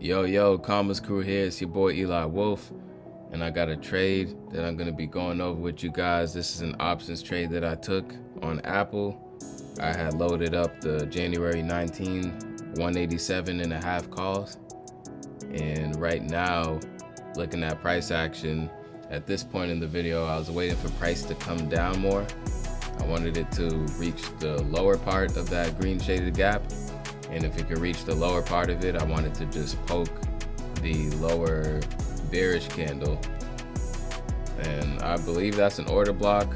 Yo, Commerce Crew here. It's your boy Eli Wolf, and I got a trade that I'm gonna be going over with you guys. This is an options trade that I took on Apple. I had loaded up the January 19, 187.5 calls, and right now, looking at price action, at this point in the video, I was waiting for price to come down more. I wanted it to reach the lower part of that green shaded gap. And if it could reach the lower part of it, I wanted to just poke the lower bearish candle. And I believe that's an order block,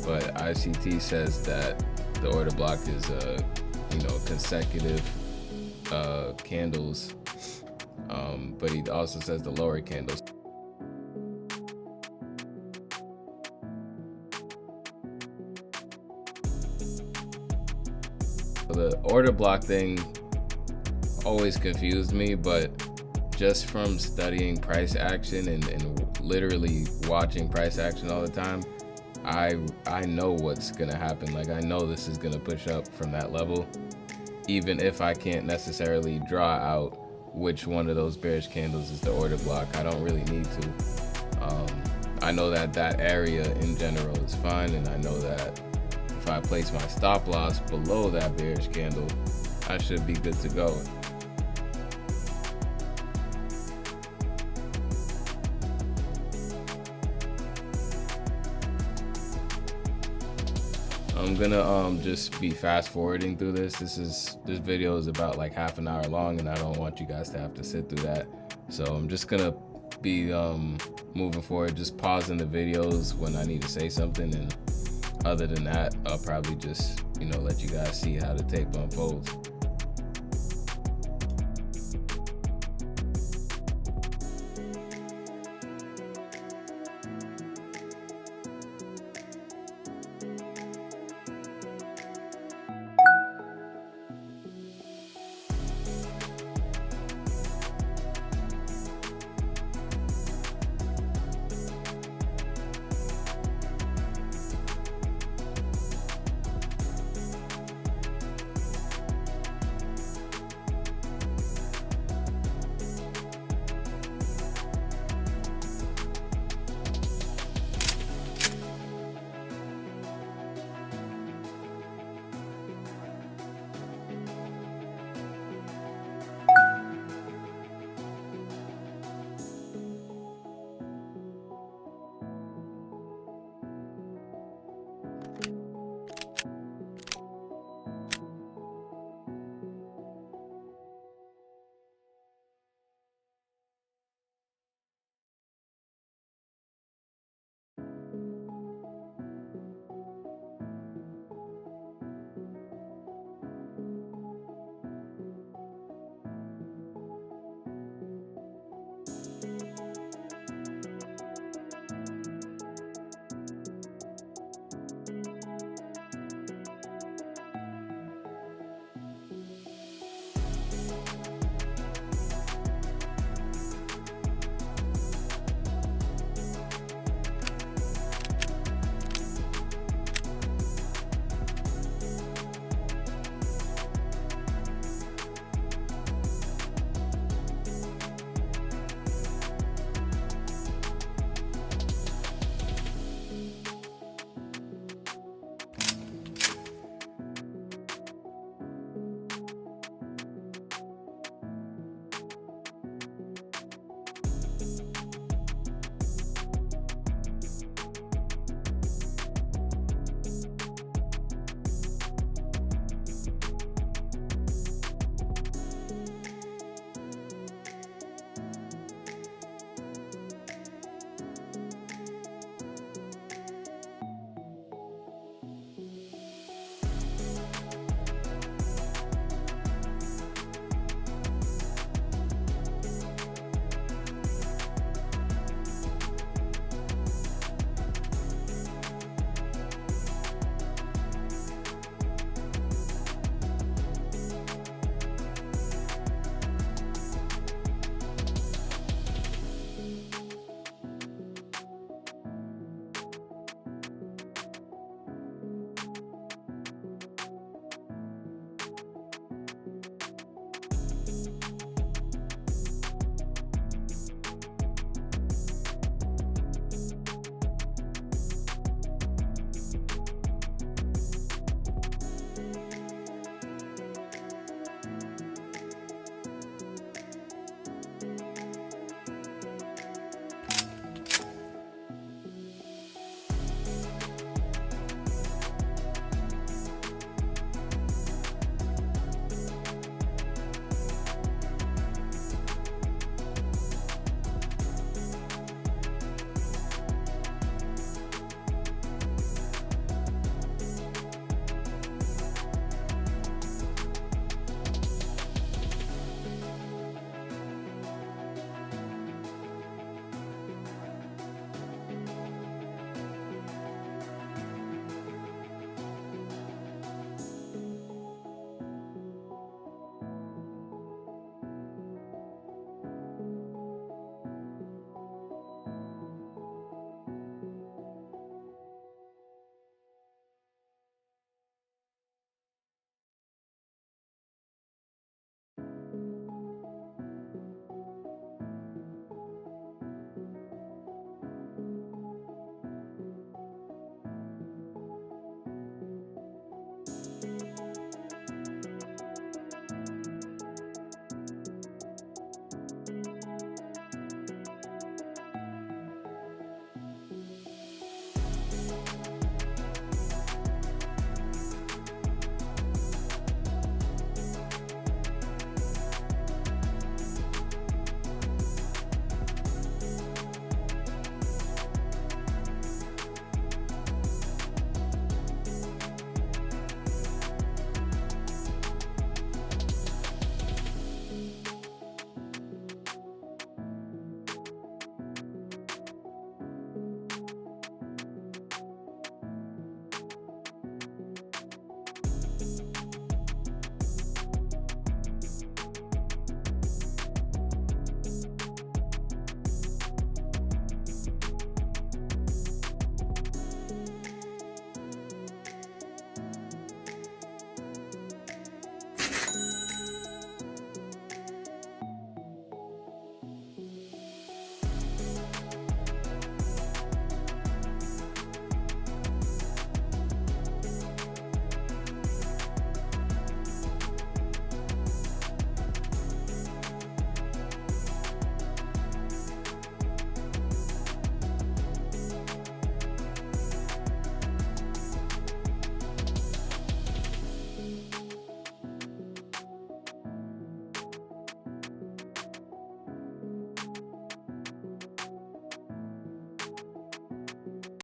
but ICT says that the order block is, consecutive candles, but he also says the lower candles. The order block thing always confused me, but just from studying price action and literally watching price action all the time, I know what's gonna happen. Like, I know this is gonna push up from that level, even if I can't necessarily draw out which one of those bearish candles is the order block. I don't really need to. I know that that area in general is fine, and I know that if I place my stop loss below that bearish candle, I should be good to go. I'm gonna just be fast forwarding through this. This video is about like half an hour long, and I don't want you guys to have to sit through that. So I'm just gonna be moving forward, just pausing the videos when I need to say something, and other than that, I'll probably just, let you guys see how the tape unfolds.